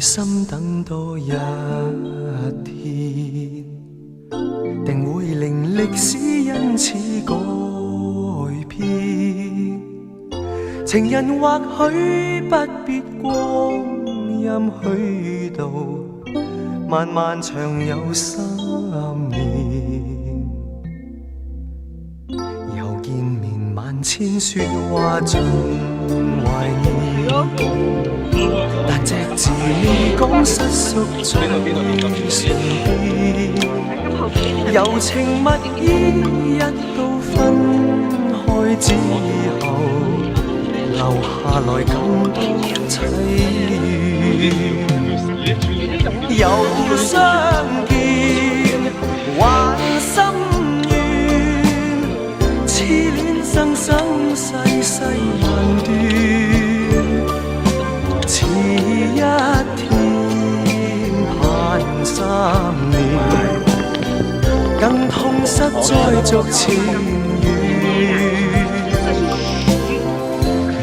心等多一天，定會令歷史因此改變。情人或許不必光陰虛度，漫漫長有3年。又見面萬千説話盡懷念。但隻字未講失縮最唇邊，柔情蜜意一到分開之後，留下來更多凄怨。又相見還心願，痴戀生生世世難斷。似一天盼3年，更痛失再續前緣。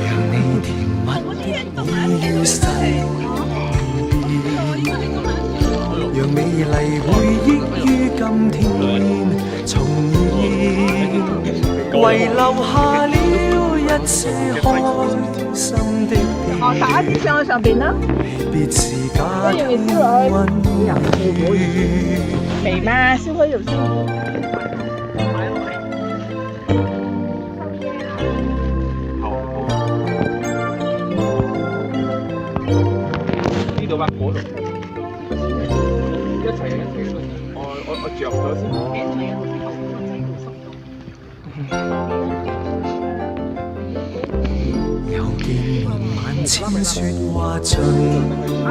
讓你甜蜜的已於身邊，讓美麗回憶於今天重現，遺留下了一些開心的片。打一支上去上邊啦。別是假天溫雨，美嘛，燒開肉先。呢度啊，嗰度一齊我着咗先。又見面萬千説話盡懷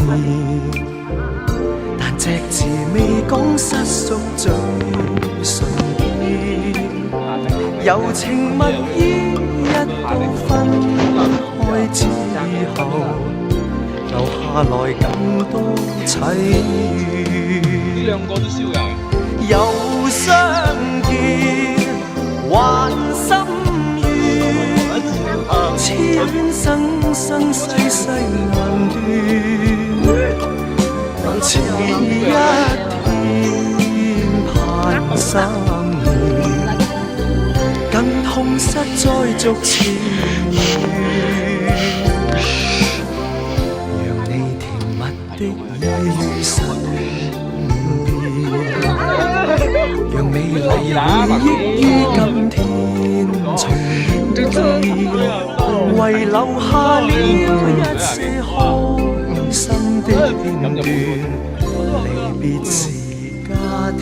念，但隻字未講失縮最唇邊。柔情蜜意一到分開之後，留下來更多凄怨。呢兩個都燒油。又相見還心願，痴戀生生世世難斷。似一天盼3年，更痛失再續前緣。讓你甜蜜的已於身邊，讓美麗回憶於今天重現，遺留下了一些開心的片段。離別時假天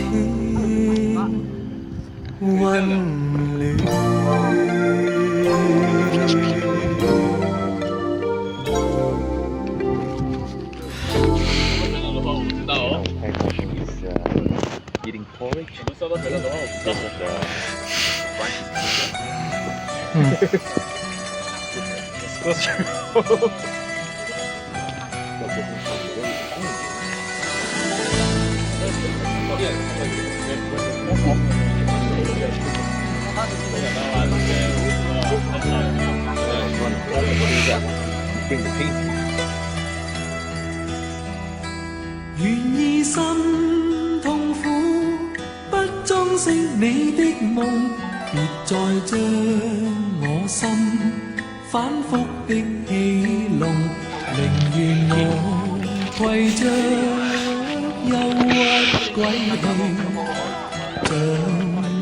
溫暖。Eating porridge. .願意心痛苦，不裝飾你的夢，別再將我心反覆的戲弄，寧願我攜着憂鬱歸去，像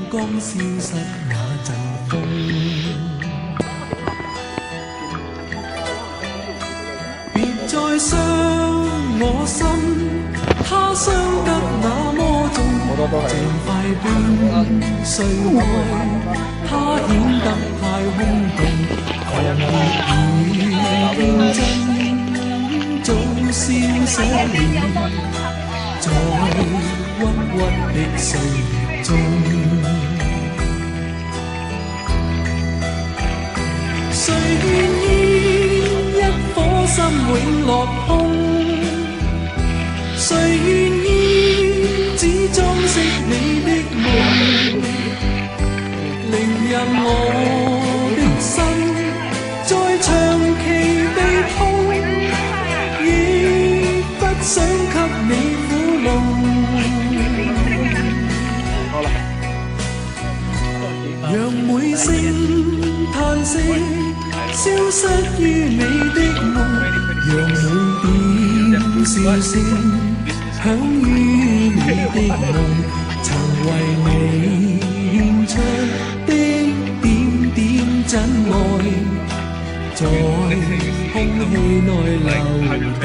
剛消失那陣風。別再傷我心，他傷得那麼重，情快變碎開，他顯得太空洞，狂熱與認真早消失了，在鬱鬱的歲月中，誰願意一顆心永落空？誰願意只裝飾你的夢，令任我的心再長期地痛，仍讓每聲嘆息消失於你的夢，讓每點笑聲響於你的夢，曾為你獻出的點點真愛，在空氣內流動。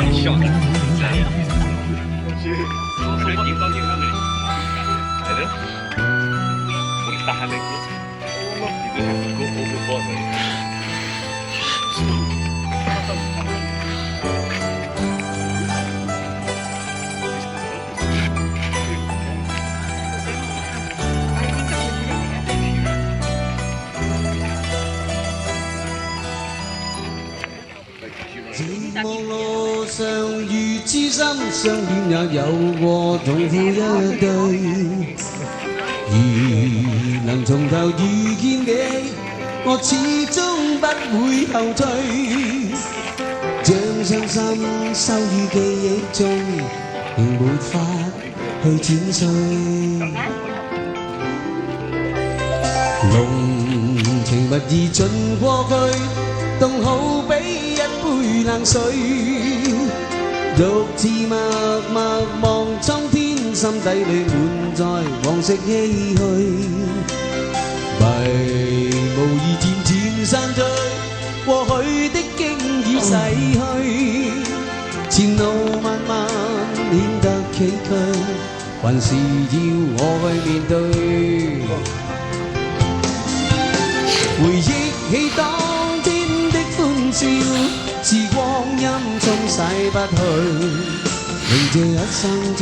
寂寞路上遇知心，相戀也有過痛苦一對。如能從頭遇見你，我始終不會後退。將傷心收於記憶中，仍沒法去剪碎。濃情蜜意盡過去，凍好比一杯冷水，獨自默默望蒼天，心底裏滿載往昔唏噓。迷無意漸漸散退，過去的經已逝去，前路漫漫顯得崎嶇，還是要我去面對。回憶起當天的歡笑，時光陰沖洗不去，令這一生中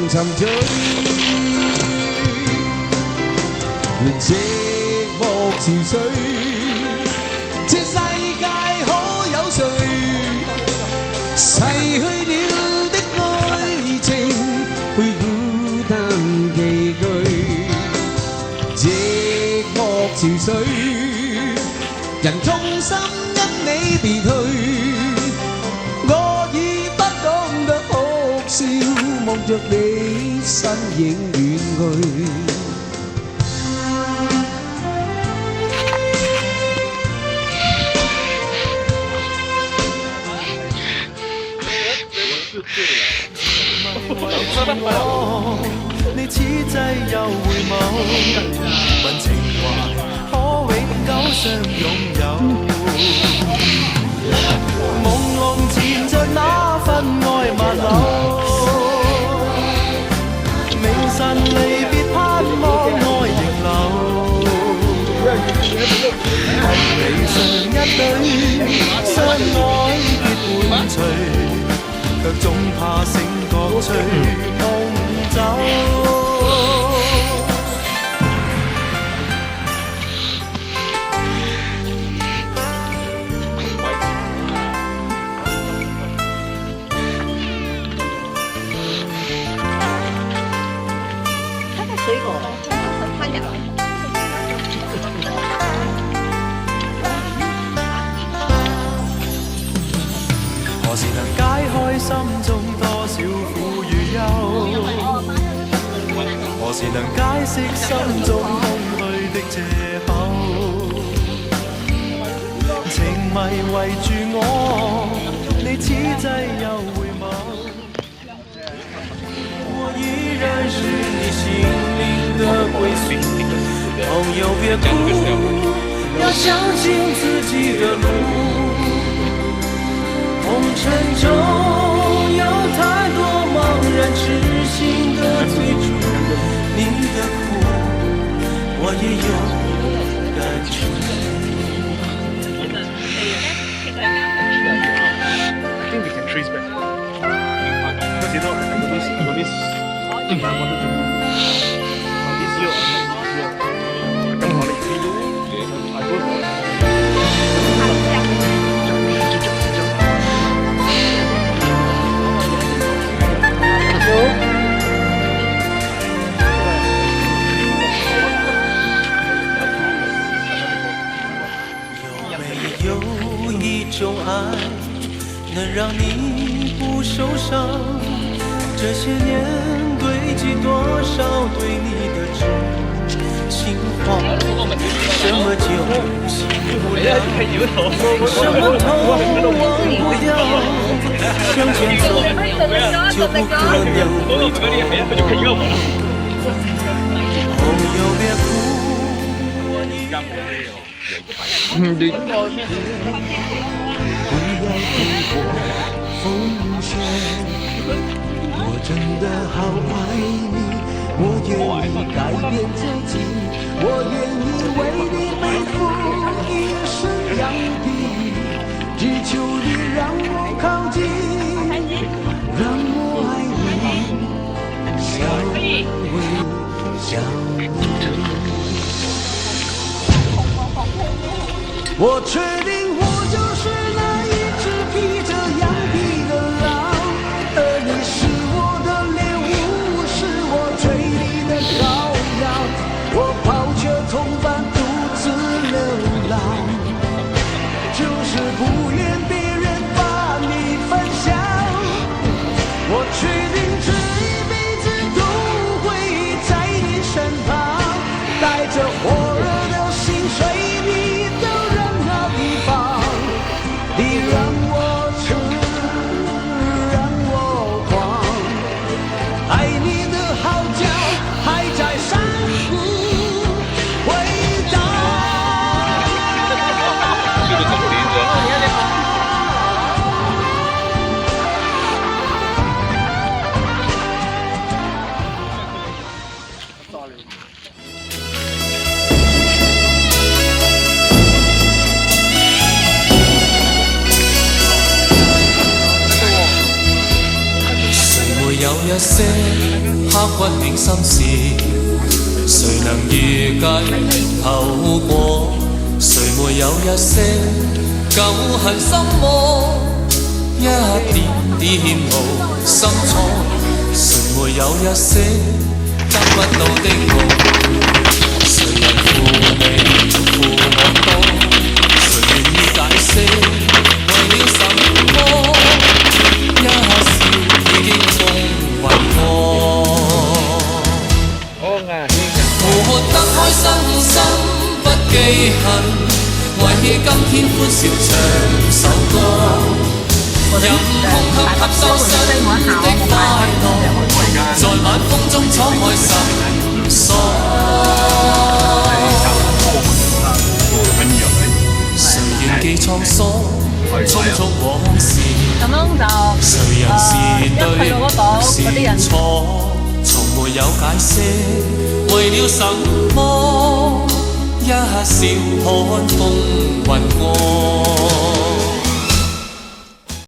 沉醉。寂寞潮水，這世界可有誰逝去了的愛情，會孤單寄居。寂寞潮水，人痛心因你別去，我已不懂得哭笑，望着你身影遠去。你此際又回眸，問情懷可永久相擁有。朦朧纏着那份愛萬縷，明晨離別盼望愛仍留。離上一對相愛結伴隨，卻總怕醒覺隨夢走。水果很看着。何時能解開心中多少苦與憂？何時能解釋心中空虛的藉口？情迷圍住我，你此際又回眸。我依然是你心靈的歸宿，朋友別哭，要相信自己的路。紅塵中有太多茫然痴心的追逐，你的苦我也有感觸。I think we can trace back. Because you know, I got this, I wanted to on this year, I come on it, I go for it. 有种爱能让你不受伤，这些年堆积多少你喺係搖頭，什麼痛忘不掉，向前走就不可能有回頭。朋友別哭。不要痛過風雪，我真的好愛你，我願意改變自己，我願意為你背負一生羊皮，只求你讓我靠近，讓我愛你，相偎相依。我確定我就是那一隻披着羊皮的狼，而你是我的獵物，是我嘴裡的羔羊。我拋卻同伴獨自流浪，就是不願別人把你分享。我確定這一輩子都會在你身旁，帶着火熱的心隨你。你讓我痴，讓我狂，愛你的號角還在山谷回盪。是不是走連着？有一些刻骨銘心事，誰能預計後果？誰沒有一些舊恨心魔，一點點無心錯？誰沒有一些得不到的夢？誰人負你負我多？誰願意解釋為了什麼？一笑已經風雲過，活得開心心不記恨，為今天歡笑唱首歌，任空吸收新的快樂，在晚風中敞開心鎖。誰願記滄桑，匆匆往事。咁樣就誰人是對，一去到嗰度，是嗰啲人錯，從沒有解釋，為了什麼？一笑看風雲過。